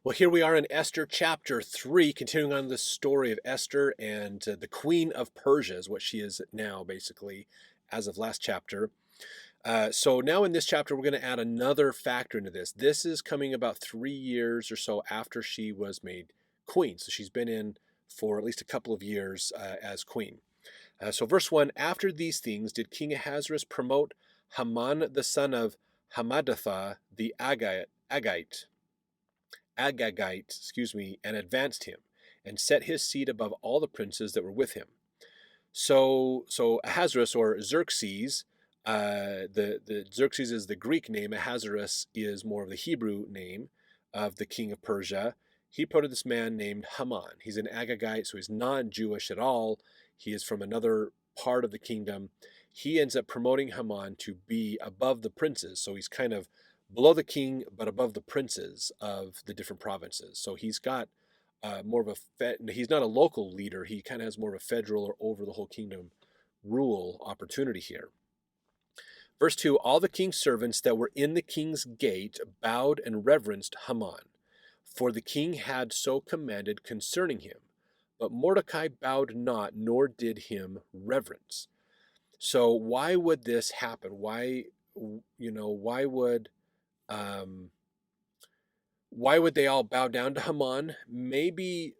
Well, here we are in Esther chapter 3, continuing on the story of Esther and the Queen of Persia, is what she is now, basically, as of last chapter. So now in this chapter, we're going to add another factor into this. This is coming about 3 years or so after she was made queen. So she's been in for at least a couple of years as queen. So verse 1, after these things did King Ahasuerus promote Haman the son of Hammedatha the Agagite, and advanced him, and set his seat above all the princes that were with him. So Ahasuerus, or Xerxes, the Xerxes is the Greek name. Ahasuerus is more of the Hebrew name of the king of Persia. He promoted this man named Haman. He's an Agagite, so he's not Jewish at all. He is from another part of the kingdom. He ends up promoting Haman to be above the princes. So he's kind of below the king, but above the princes of the different provinces. So he's got more of he's not a local leader. He kind of has more of a federal or over the whole kingdom rule opportunity here. Verse 2, all the king's servants that were in the king's gate bowed and reverenced Haman, for the king had so commanded concerning him. But Mordecai bowed not, nor did him reverence. So why would this happen? Why would they all bow down to Haman? Maybe,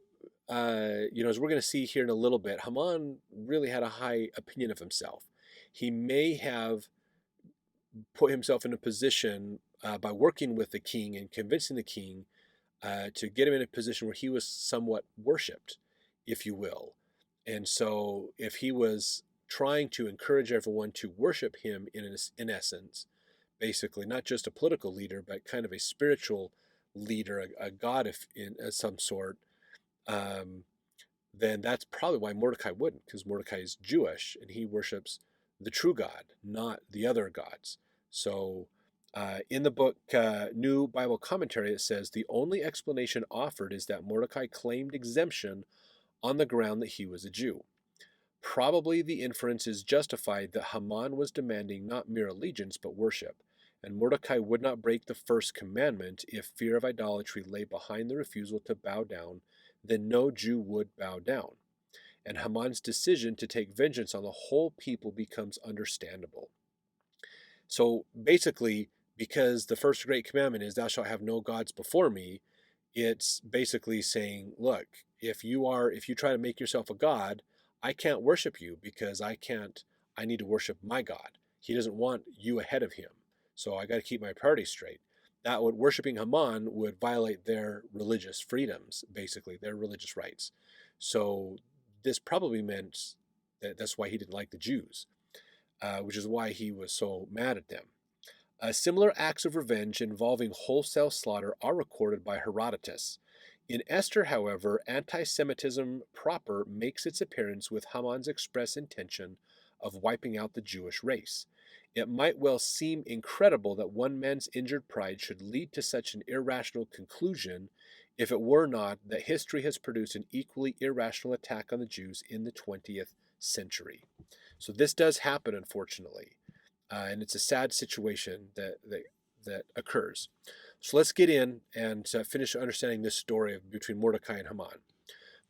as we're going to see here in a little bit, Haman really had a high opinion of himself. He may have put himself in a position by working with the king and convincing the king to get him in a position where he was somewhat worshipped, if you will. And so if he was trying to encourage everyone to worship him in essence, basically, not just a political leader, but kind of a spiritual leader, a god of some sort, then that's probably why Mordecai wouldn't, because Mordecai is Jewish and he worships the true God, not the other gods. So in the book New Bible Commentary, it says the only explanation offered is that Mordecai claimed exemption on the ground that he was a Jew. Probably the inference is justified that Haman was demanding not mere allegiance but worship, and Mordecai would not break the first commandment if fear of idolatry lay behind the refusal to bow down. Then no Jew would bow down. And Haman's decision to take vengeance on the whole people becomes understandable. So basically, because the first great commandment is thou shalt have no gods before me, it's basically saying, look, if you try to make yourself a god, I can't worship you because I need to worship my God. He doesn't want you ahead of him. So I got to keep my priorities straight. That would worshiping Haman would violate their religious freedoms, basically, their religious rights. So this probably meant that's why he didn't like the Jews, which is why he was so mad at them. Similar acts of revenge involving wholesale slaughter are recorded by Herodotus. In Esther, however, anti-Semitism proper makes its appearance with Haman's express intention of wiping out the Jewish race. It might well seem incredible that one man's injured pride should lead to such an irrational conclusion if it were not that history has produced an equally irrational attack on the Jews in the 20th century. So this does happen, unfortunately, and it's a sad situation that occurs. So let's get in and finish understanding this story between Mordecai and Haman.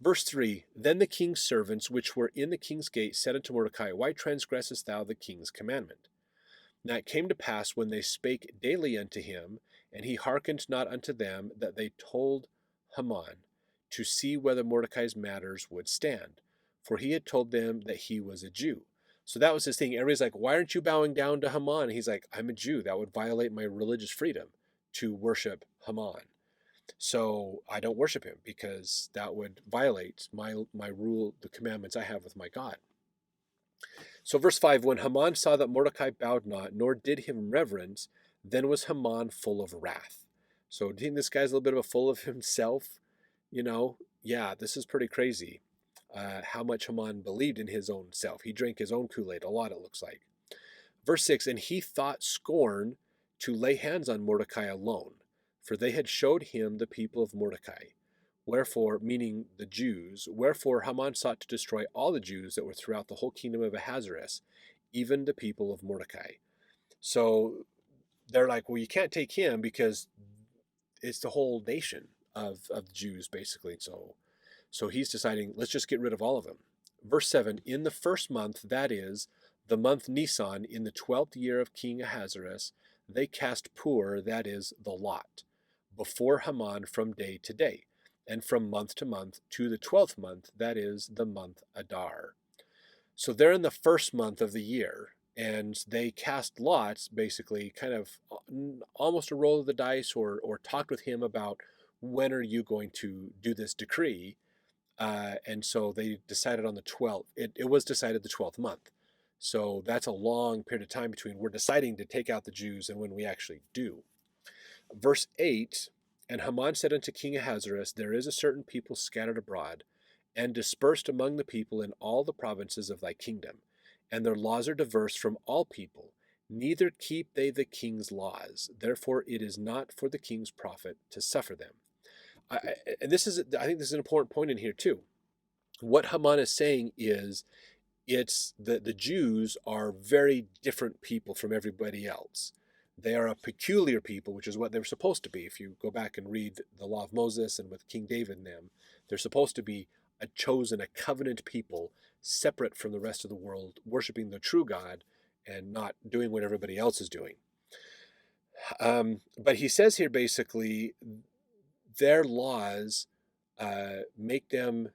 Verse 3, then the king's servants which were in the king's gate said unto Mordecai, why transgressest thou the king's commandment? Now it came to pass when they spake daily unto him, and he hearkened not unto them, that they told Haman to see whether Mordecai's matters would stand, for he had told them that he was a Jew. So that was his thing. Everybody's like, why aren't you bowing down to Haman? And he's like, I'm a Jew. That would violate my religious freedom to worship Haman. So I don't worship him because that would violate my rule, the commandments I have with my God. So verse 5, when Haman saw that Mordecai bowed not, nor did him reverence, then was Haman full of wrath. So do you think this guy's a little bit of a full of himself? Yeah, this is pretty crazy. How much Haman believed in his own self. He drank his own Kool-Aid, a lot it looks like. Verse 6, and he thought scorn to lay hands on Mordecai alone, for they had showed him the people of Mordecai. Wherefore, meaning the Jews, wherefore Haman sought to destroy all the Jews that were throughout the whole kingdom of Ahasuerus, even the people of Mordecai. So they're like, well, you can't take him because it's the whole nation of the Jews, basically. So he's deciding, let's just get rid of all of them. Verse 7, in the first month, that is, the month Nisan, in the 12th year of King Ahasuerus, they cast pur, that is, the lot, before Haman from day to day, and from month to month to the 12th month, that is, the month Adar. So they're in the first month of the year, and they cast lots, basically, kind of almost a roll of the dice, or talked with him about when are you going to do this decree. And so they decided on the 12th. It was decided the 12th month. So that's a long period of time between we're deciding to take out the Jews and when we actually do. Verse 8, and Haman said unto King Ahasuerus, there is a certain people scattered abroad, and dispersed among the people in all the provinces of thy kingdom, and their laws are diverse from all people, neither keep they the king's laws. Therefore it is not for the king's profit to suffer them. And this is, I think this is an important point in here too. What Haman is saying is, it's the Jews are very different people from everybody else. They are a peculiar people, which is what they're supposed to be. If you go back and read the Law of Moses and with King David and them, they're supposed to be a chosen, a covenant people, separate from the rest of the world, worshiping the true God and not doing what everybody else is doing. But he says here basically, their laws make them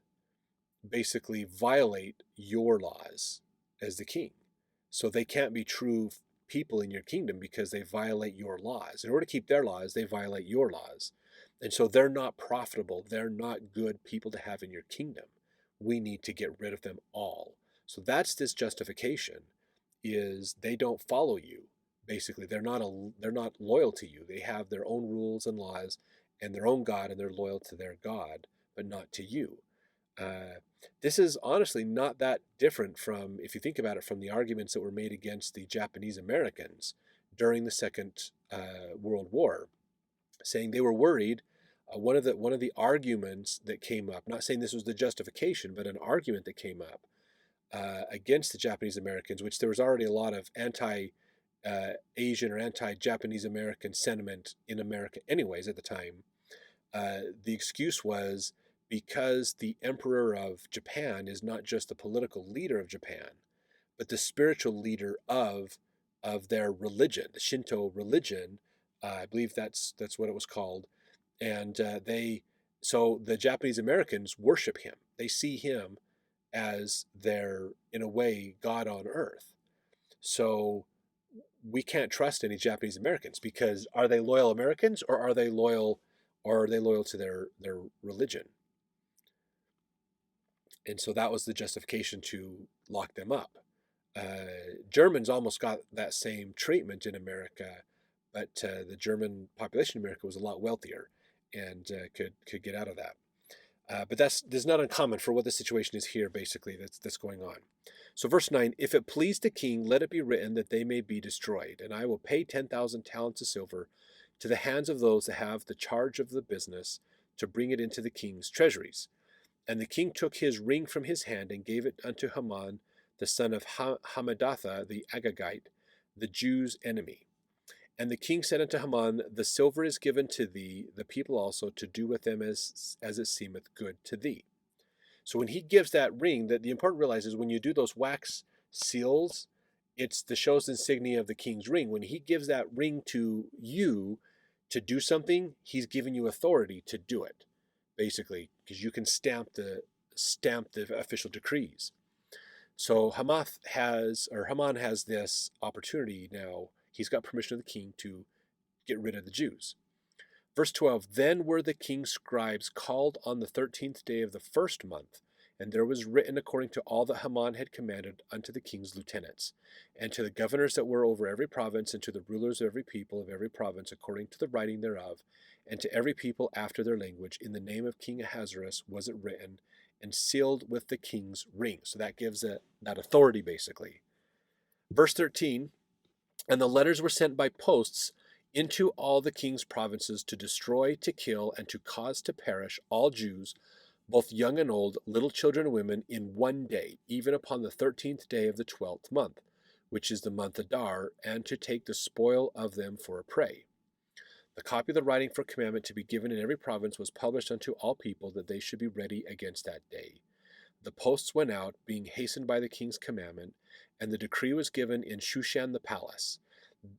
basically violate your laws as the king. So they can't be true people in your kingdom because they violate your laws. In order to keep their laws, they violate your laws. And so they're not profitable. They're not good people to have in your kingdom. We need to get rid of them all. So that's this justification, is they don't follow you. Basically, they're not loyal to you. They have their own rules and laws and their own God, and they're loyal to their God, but not to you. This is honestly not that different from, if you think about it, from the arguments that were made against the Japanese Americans during the Second World War, saying they were worried. One of the arguments that came up, not saying this was the justification, but an argument that came up against the Japanese Americans, which there was already a lot of anti-Asian or anti-Japanese American sentiment in America anyways at the time. The excuse was, because the emperor of Japan is not just the political leader of Japan, but the spiritual leader of their religion, the Shinto religion. I believe that's what it was called. And so the Japanese Americans worship him. They see him as their, in a way, God on earth. So we can't trust any Japanese Americans, because are they loyal Americans, or are they loyal to their religion? And so that was the justification to lock them up. Germans almost got that same treatment in America, but the German population in America was a lot wealthier and could get out of that. But this is not uncommon for what the situation is here, basically, that's going on. So verse 9, if it please the king, let it be written that they may be destroyed, and I will pay 10,000 talents of silver to the hands of those that have the charge of the business, to bring it into the king's treasuries. And the king took his ring from his hand and gave it unto Haman, the son of Hammedatha the Agagite, the Jews' enemy. And the king said unto Haman, the silver is given to thee, the people also, to do with them as it seemeth good to thee. So when he gives that ring, that the important realize is when you do those wax seals, it's the shows insignia of the king's ring. When he gives that ring to you to do something, he's giving you authority to do it, basically, because you can stamp the official decrees. So Haman has this opportunity now. He's got permission of the king to get rid of the Jews. Verse 12, then were the king's scribes called on the 13th day of the first month, and there was written according to all that Haman had commanded unto the king's lieutenants, and to the governors that were over every province, and to the rulers of every people of every province, according to the writing thereof, and to every people after their language, in the name of King Ahasuerus was it written, and sealed with the king's ring. So that gives that authority, basically. Verse 13, and the letters were sent by posts into all the king's provinces, to destroy, to kill, and to cause to perish all Jews, both young and old, little children and women, in one day, even upon the 13th day of the 12th month, which is the month Adar, and to take the spoil of them for a prey. The copy of the writing for commandment to be given in every province was published unto all people, that they should be ready against that day. The posts went out, being hastened by the king's commandment, and the decree was given in Shushan the palace.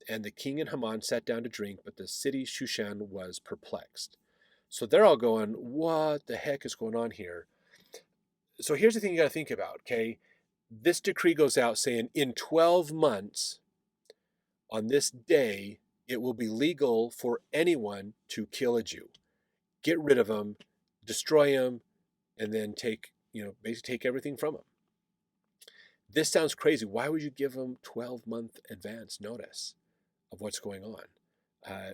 And the king and Haman sat down to drink, but the city Shushan was perplexed. So they're all going, what the heck is going on here? So here's the thing you got to think about, okay? This decree goes out saying in 12 months, on this day, it will be legal for anyone to kill a Jew, get rid of them, destroy them, and then basically take everything from them. This sounds crazy. Why would you give them 12-month advance notice of what's going on?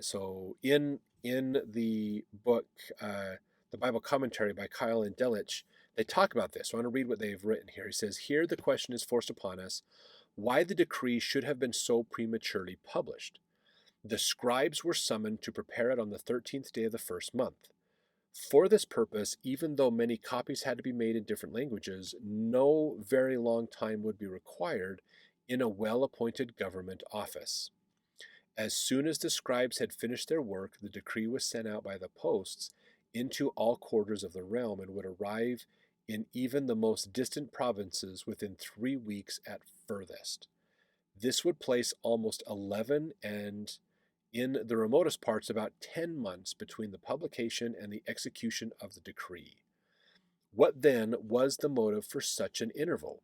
So in the book, the Bible commentary by Kyle and Delitzsch, they talk about this. So I want to read what they've written here. He says, here the question is forced upon us, why the decree should have been so prematurely published. The scribes were summoned to prepare it on the 13th day of the first month. For this purpose, even though many copies had to be made in different languages, no very long time would be required in a well-appointed government office. As soon as the scribes had finished their work, the decree was sent out by the posts into all quarters of the realm, and would arrive in even the most distant provinces within 3 weeks at furthest. This would place almost 11, and in the remotest parts about 10 months between the publication and the execution of the decree. What then was the motive for such an interval?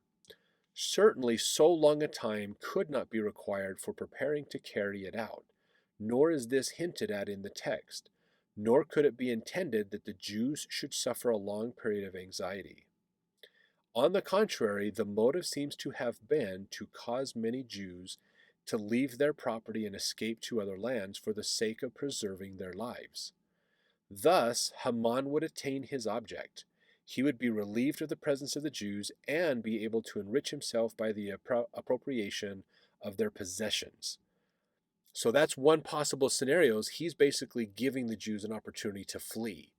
Certainly so long a time could not be required for preparing to carry it out, nor is this hinted at in the text, nor could it be intended that the Jews should suffer a long period of anxiety. On the contrary, the motive seems to have been to cause many Jews to leave their property and escape to other lands for the sake of preserving their lives. Thus, Haman would attain his object. He would be relieved of the presence of the Jews and be able to enrich himself by the appropriation of their possessions. So that's one possible scenario. He's basically giving the Jews an opportunity to flee.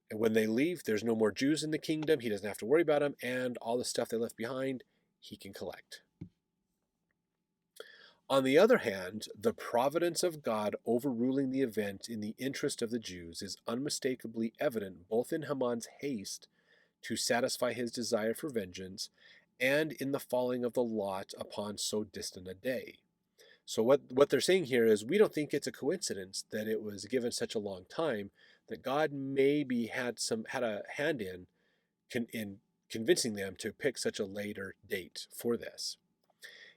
And when they leave, there's no more Jews in the kingdom. He doesn't have to worry about them, and all the stuff they left behind, he can collect. On the other hand, the providence of God overruling the event in the interest of the Jews is unmistakably evident both in Haman's haste to satisfy his desire for vengeance and in the falling of the lot upon so distant a day. So what they're saying here is, we don't think it's a coincidence that it was given such a long time, that God maybe had a hand in convincing them to pick such a later date for this.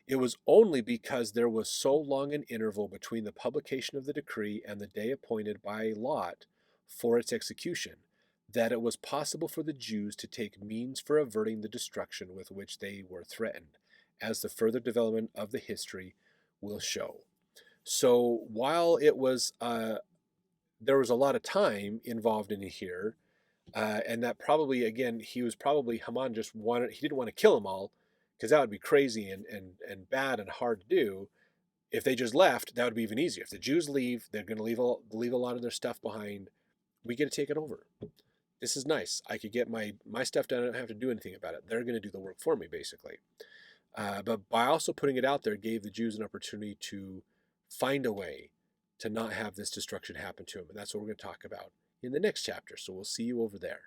It was only because there was so long an interval between the publication of the decree and the day appointed by lot for its execution that it was possible for the Jews to take means for averting the destruction with which they were threatened, as the further development of the history will show. So while it was there was a lot of time involved in here, and that probably, again, Haman he didn't want to kill them all, because that would be crazy and bad and hard to do. If they just left, that would be even easier. If the Jews leave, they're going to leave a lot of their stuff behind. We get to take it over. This is nice. I could get my stuff done. I don't have to do anything about it. They're going to do the work for me, basically. But by also putting it out there, gave the Jews an opportunity to find a way to not have this destruction happen to them. And that's what we're going to talk about in the next chapter. So we'll see you over there.